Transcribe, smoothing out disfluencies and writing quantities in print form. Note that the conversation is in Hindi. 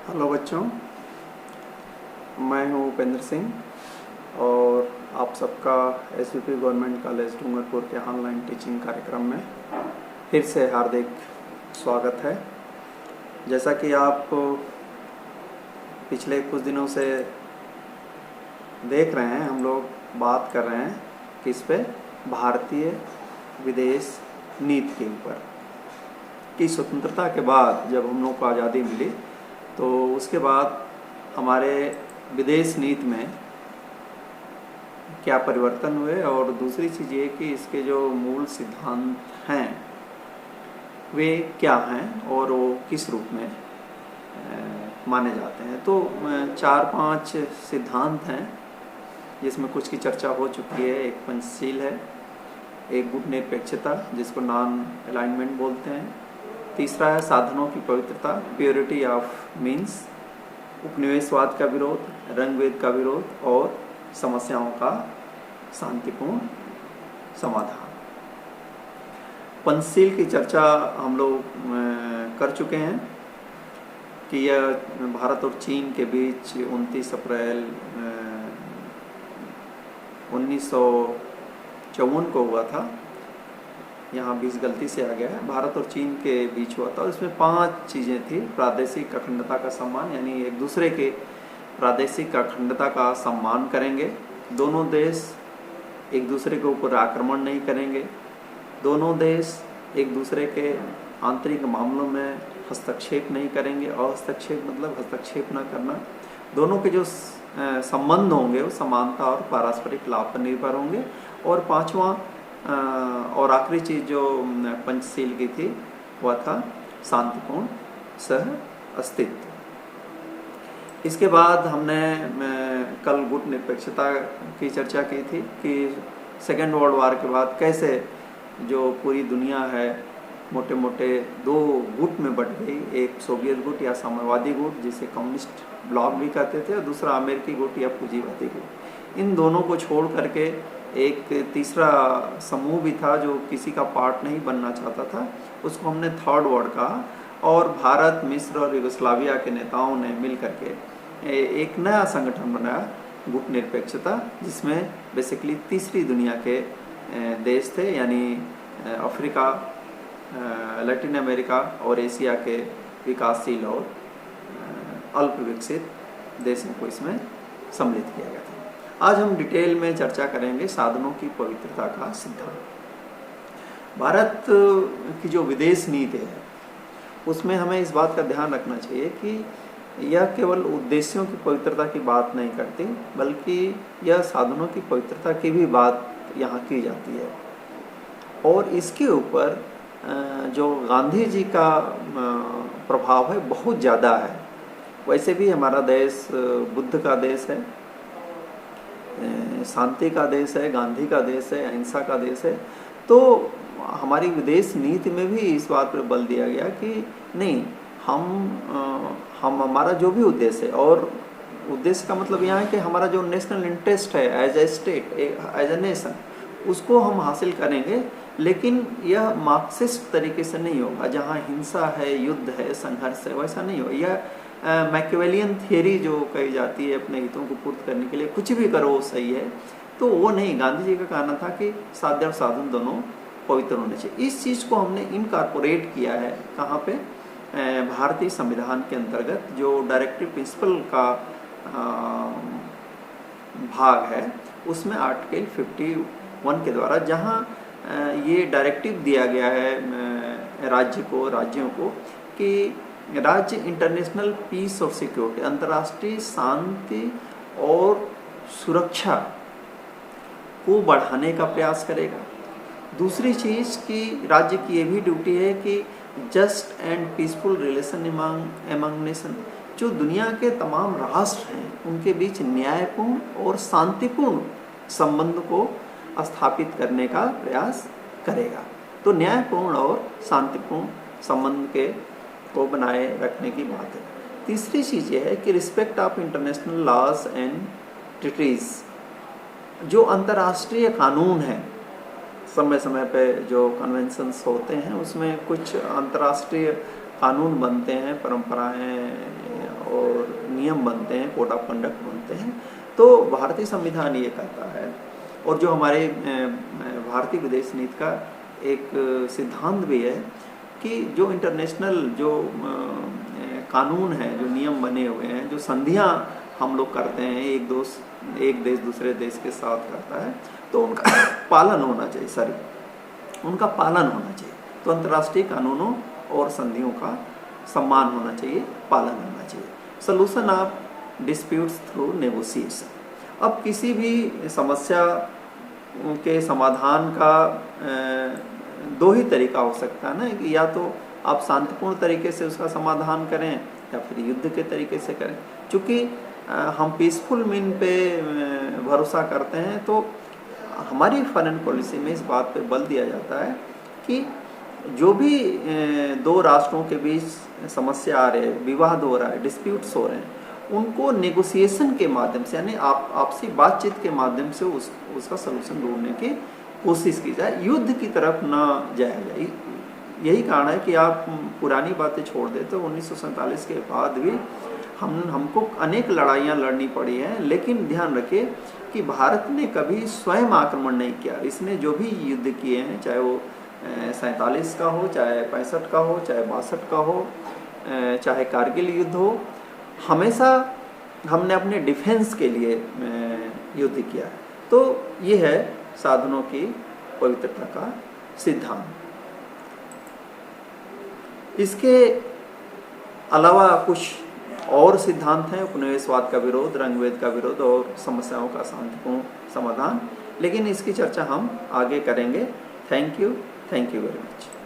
हेलो बच्चों, मैं हूं उपेंद्र सिंह और आप सबका एसवीपी गवर्नमेंट कॉलेज डूंगरपुर के ऑनलाइन टीचिंग कार्यक्रम में फिर से हार्दिक स्वागत है। जैसा कि आप पिछले कुछ दिनों से देख रहे हैं, हम लोग बात कर रहे हैं किस पे, भारतीय विदेश नीति के ऊपर कि स्वतंत्रता के बाद जब हम लोग को आज़ादी मिली तो उसके बाद हमारे विदेश नीति में क्या परिवर्तन हुए और दूसरी चीज़ ये कि इसके जो मूल सिद्धांत हैं वे क्या हैं और वो किस रूप में माने जाते हैं। तो 4-5 सिद्धांत हैं जिसमें कुछ की चर्चा हो चुकी है। एक पंचशील है, एक गुट निरपेक्षता जिसको नॉन अलाइनमेंट बोलते हैं, तीसरा है साधनों की पवित्रता, प्योरिटी ऑफ मीन्स, उपनिवेशवाद का विरोध, रंगभेद का विरोध और समस्याओं का शांतिपूर्ण समाधान। पंचशील की चर्चा हम लोग कर चुके हैं कि यह भारत और चीन के बीच 29 अप्रैल 1954 को हुआ था। यहाँ 20 गलती से आ गया है। भारत और चीन के बीच हुआ था। उसमें 5 चीज़ें थी। प्रादेशिक अखंडता का सम्मान, यानी एक दूसरे के प्रादेशिक अखंडता का सम्मान करेंगे। दोनों देश एक दूसरे के ऊपर आक्रमण नहीं करेंगे। दोनों देश एक दूसरे के आंतरिक मामलों में हस्तक्षेप नहीं करेंगे। हस्तक्षेप मतलब हस्तक्षेप न करना। दोनों के जो संबंध होंगे वो समानता और पारस्परिक लाभ पर निर्भर होंगे। और 5वां और आखिरी चीज़ जो पंचशील की थी वह था शांतिपूर्ण सह अस्तित्व। इसके बाद हमने कल गुट निरपेक्षता की चर्चा की थी कि सेकेंड वर्ल्ड वार के बाद कैसे जो पूरी दुनिया है मोटे मोटे 2 गुट में बट गई। एक सोवियत गुट या साम्यवादी गुट जिसे कम्युनिस्ट ब्लॉक भी कहते थे, और दूसरा अमेरिकी गुट या पूंजीवादी गुट। इन दोनों को छोड़ करके एक तीसरा समूह भी था जो किसी का पार्ट नहीं बनना चाहता था, उसको हमने थर्ड वर्ल्ड कहा। और भारत, मिस्र और यूगोस्लाविया के नेताओं ने मिल करके एक नया संगठन बनाया, गुट निरपेक्षता, जिसमें बेसिकली तीसरी दुनिया के देश थे, यानी अफ्रीका, लैटिन अमेरिका और एशिया के विकासशील और अल्प विकसित देशों को इसमें सम्मिलित किया गया था। आज हम डिटेल में चर्चा करेंगे साधनों की पवित्रता का सिद्धांत। भारत की जो विदेश नीति है उसमें हमें इस बात का ध्यान रखना चाहिए कि यह केवल उद्देश्यों की पवित्रता की बात नहीं करती, बल्कि यह साधनों की पवित्रता की भी बात यहाँ की जाती है। और इसके ऊपर जो गांधी जी का प्रभाव है बहुत ज़्यादा है। वैसे भी हमारा देश बुद्ध का देश है, शांति का देश है, गांधी का देश है, अहिंसा का देश है। तो हमारी विदेश नीति में भी इस बात पर बल दिया गया कि नहीं, हम हमारा जो भी उद्देश्य है, और उद्देश्य का मतलब यहाँ है कि हमारा जो नेशनल इंटरेस्ट है as a state, as a nation, उसको हम हासिल करेंगे। लेकिन यह मार्क्सिस्ट तरीके से नहीं होगा जहाँ हिंसा है, युद्ध है, संघर्ष है, वैसा नहीं होगा। यह मैकियावेलियन थियरी जो कही जाती है अपने हितों को पूर्ति करने के लिए कुछ भी करो सही है, तो वो नहीं। गांधी जी का कहना था कि साध्य और साधन दोनों पवित्र होने चाहिए। इस चीज़ को हमने इनकॉर्पोरेट किया है कहाँ पे, भारतीय संविधान के अंतर्गत जो डायरेक्टिव प्रिंसिपल का भाग है उसमें आर्टिकल 51 के द्वारा, जहाँ ये डायरेक्टिव दिया गया है राज्यों को कि राज्य इंटरनेशनल पीस और सिक्योरिटी, अंतर्राष्ट्रीय शांति और सुरक्षा को बढ़ाने का प्रयास करेगा। दूसरी चीज़ कि राज्य की ये भी ड्यूटी है कि just and peaceful relation among nation, जो दुनिया के तमाम राष्ट्र हैं उनके बीच न्यायपूर्ण और शांतिपूर्ण संबंध को स्थापित करने का प्रयास करेगा। तो न्यायपूर्ण और शांतिपूर्ण संबंध को बनाए रखने की बात है। तीसरी चीज़ ये है कि respect of international laws and treaties, जो अंतर्राष्ट्रीय कानून है, समय समय पे जो कन्वेंशंस होते हैं उसमें कुछ अंतर्राष्ट्रीय कानून बनते हैं, परंपराएं और नियम बनते हैं, कोड ऑफ कंडक्ट बनते हैं। तो भारतीय संविधान ये कहता है, और जो हमारे भारतीय विदेश नीति का एक सिद्धांत भी है कि जो इंटरनेशनल जो कानून है, जो नियम बने हुए हैं, जो संधियां हम लोग करते हैं, एक देश दूसरे देश के साथ करता है, तो उनका पालन होना चाहिए, उनका पालन होना चाहिए। तो अंतर्राष्ट्रीय कानूनों और संधियों का सम्मान होना चाहिए, पालन होना चाहिए। Solution of disputes through negotiation. अब किसी भी समस्या के समाधान का दो ही तरीका हो सकता है ना, कि या तो आप शांतिपूर्ण तरीके से उसका समाधान करें या फिर युद्ध के तरीके से करें। चूँकि हम पीसफुल मीन पे भरोसा करते हैं, तो हमारी फॉरेन पॉलिसी में इस बात पे बल दिया जाता है कि जो भी दो राष्ट्रों के बीच समस्या आ रही है, विवाद हो रहा है, डिस्प्यूट्स हो रहे हैं, उनको नेगोशिएशन के माध्यम से, यानी आपसी बातचीत के माध्यम से उसका सलूशन ढूंढने की कोशिश की जाए, युद्ध की तरफ ना जाया जाए। यही कारण है कि आप पुरानी बातें छोड़ देते, तो 1947 के बाद भी हमको अनेक लड़ाइयाँ लड़नी पड़ी हैं, लेकिन ध्यान रखिए कि भारत ने कभी स्वयं आक्रमण नहीं किया। इसने जो भी युद्ध किए हैं, चाहे वो 47 का हो, चाहे 65 का हो, चाहे 62 का हो, चाहे कारगिल युद्ध हो, हमेशा हमने अपने डिफेंस के लिए युद्ध किया है। तो ये है साधनों की पवित्रता का सिद्धांत। इसके अलावा कुछ और सिद्धांत हैं, उपनिवेशवाद का विरोध, रंगभेद का विरोध और समस्याओं का शांतिपूर्ण समाधान, लेकिन इसकी चर्चा हम आगे करेंगे। Thank you very much.